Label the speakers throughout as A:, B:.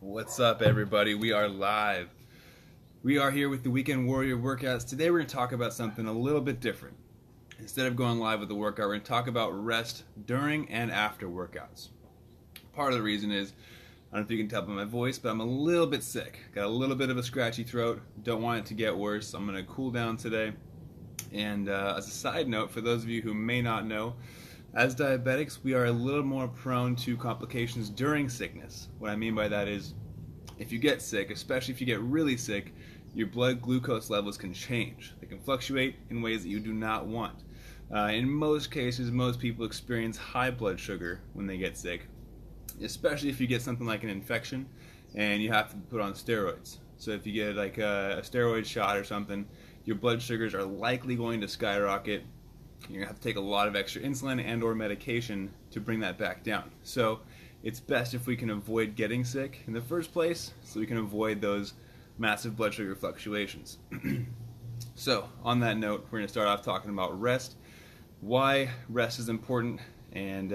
A: What's up, everybody? We are live. We are here with the Weekend Warrior workouts. Today, we're going to talk about something a little bit different. Instead of going live with the workout, we're going to talk about rest during and after workouts. Part of the reason is, I don't know if you can tell by my voice, but I'm a little bit sick. Got a little bit of a scratchy throat. Don't want it to get worse. I'm going to cool down today. And as a side note, for those of you who may not know, as diabetics, we are a little more prone to complications during sickness. What I mean by that is, if you get sick, especially if you get really sick, your blood glucose levels can change. They can fluctuate in ways that you do not want. In most cases, most people experience high blood sugar when they get sick, especially if you get something like an infection and you have to put on steroids. So if you get like a steroid shot or something, your blood sugars are likely going to skyrocket. You're going to have to take a lot of extra insulin and or medication to bring that back down. So it's best if we can avoid getting sick in the first place so we can avoid those massive blood sugar fluctuations. So on that note, we're going to start off talking about rest, why rest is important, and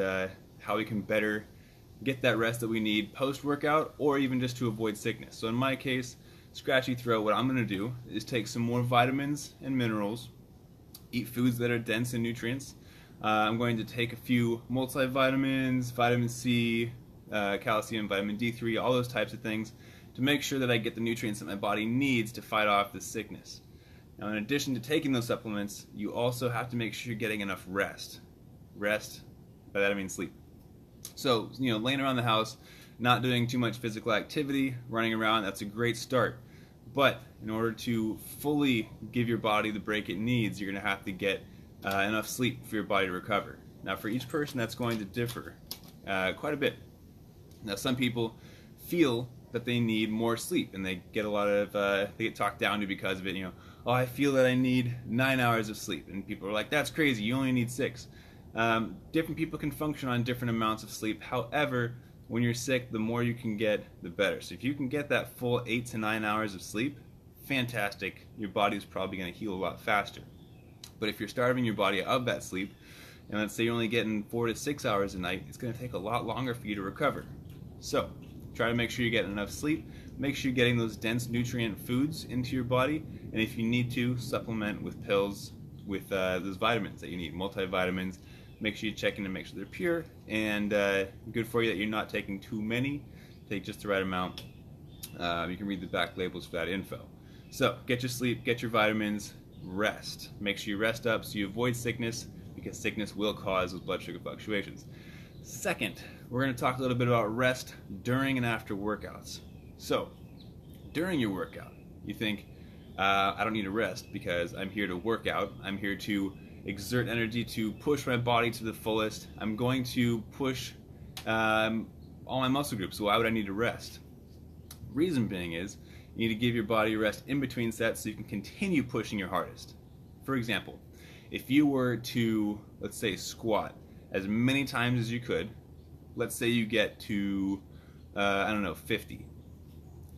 A: how we can better get that rest that we need post-workout or even just to avoid sickness. So in my case, scratchy throat, what I'm going to do is take some more vitamins and minerals, eat foods that are dense in nutrients. I'm going to take a few multivitamins, vitamin C, calcium, vitamin D3, all those types of things to make sure that I get the nutrients that my body needs to fight off this sickness. Now, in addition to taking those supplements, you also have to make sure you're getting enough rest. Rest, by that I mean sleep. So, laying around the house, not doing too much physical activity, running around, that's a great start. But in order to fully give your body the break it needs, you're going to have to get enough sleep for your body to recover. Now, for each person, that's going to differ quite a bit. Now, some people feel that they need more sleep, and they get a lot of they get talked down to because of it. Oh, I feel that I need 9 hours of sleep, and people are like, "That's crazy. You only need 6." Different people can function on different amounts of sleep. However, when you're sick, the more you can get, the better. So if you can get that full 8 to 9 hours of sleep, fantastic. Your body's probably going to heal a lot faster. But if you're starving your body of that sleep, and let's say you're only getting 4 to 6 hours a night, it's going to take a lot longer for you to recover. So try to make sure you get enough sleep. Make sure you're getting those dense nutrient foods into your body. And if you need to, supplement with pills with those vitamins that you need, multivitamins. Make sure you check in to make sure they're pure and good for you, that you're not taking too many. Take just the right amount. You can read the back labels for that info. So get your sleep, get your vitamins, rest. Make sure you rest up so you avoid sickness, because sickness will cause those blood sugar fluctuations. Second, we're going to talk a little bit about rest during and after workouts. So during your workout, you think, I don't need to rest because I'm here to work out. I'm here to exert energy to push my body to the fullest. I'm going to push all my muscle groups, so why would I need to rest? Reason being is, you need to give your body a rest in between sets so you can continue pushing your hardest. For example, if you were to, let's say, squat as many times as you could, let's say you get to, 50.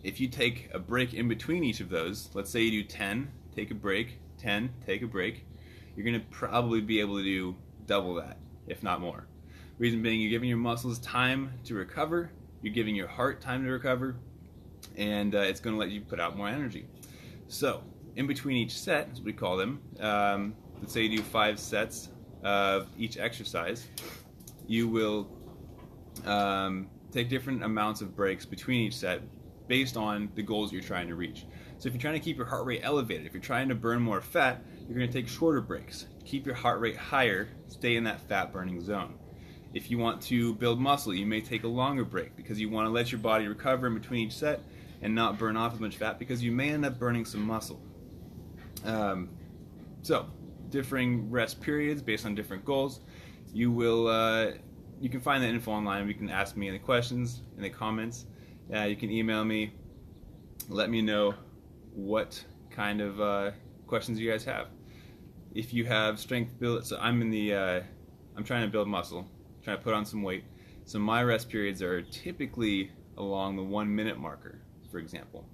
A: If you take a break in between each of those, let's say you do 10, take a break, 10, take a break, you're going to probably be able to do double that, if not more. Reason being, you're giving your muscles time to recover, you're giving your heart time to recover, and it's going to let you put out more energy. So, in between each set, as we call them, let's say you do 5 sets of each exercise, you will take different amounts of breaks between each set based on the goals you're trying to reach. So if you're trying to keep your heart rate elevated, if you're trying to burn more fat, you're going to take shorter breaks. Keep your heart rate higher, stay in that fat burning zone. If you want to build muscle, you may take a longer break because you want to let your body recover in between each set and not burn off as much fat, because you may end up burning some muscle. So differing rest periods based on different goals. You can find that info online. You can ask me any questions in the comments. You can email me. Let me know what kind of questions you guys have. If you have strength build, so I'm trying to build muscle, trying to put on some weight. So my rest periods are typically along the 1 minute marker, for example.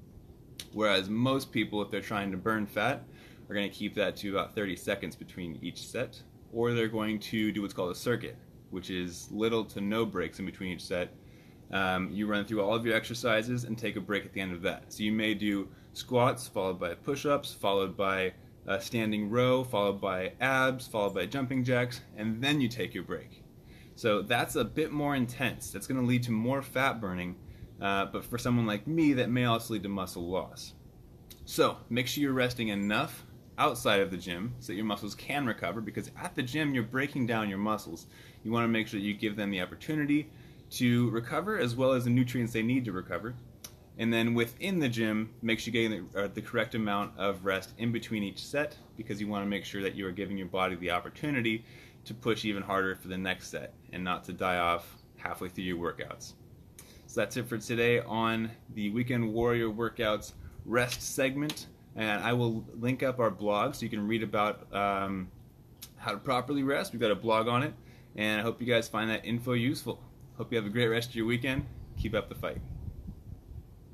A: Whereas most people, if they're trying to burn fat, are going to keep that to about 30 seconds between each set, or they're going to do what's called a circuit, which is little to no breaks in between each set, You run through all of your exercises and take a break at the end of that. So you may do squats followed by push-ups, followed by a standing row, followed by abs, followed by jumping jacks, and then you take your break. So that's a bit more intense. That's going to lead to more fat burning, but for someone like me, that may also lead to muscle loss. So make sure you're resting enough outside of the gym so that your muscles can recover, because at the gym you're breaking down your muscles. You want to make sure that you give them the opportunity to recover as well as the nutrients they need to recover. And then within the gym, make sure you're getting the correct amount of rest in between each set, because you want to make sure that you are giving your body the opportunity to push even harder for the next set and not to die off halfway through your workouts. So that's it for today on the Weekend Warrior Workouts rest segment. And I will link up our blog so you can read about how to properly rest. We've got a blog on it, and I hope you guys find that info useful. Hope you have a great rest of your weekend. Keep up the fight.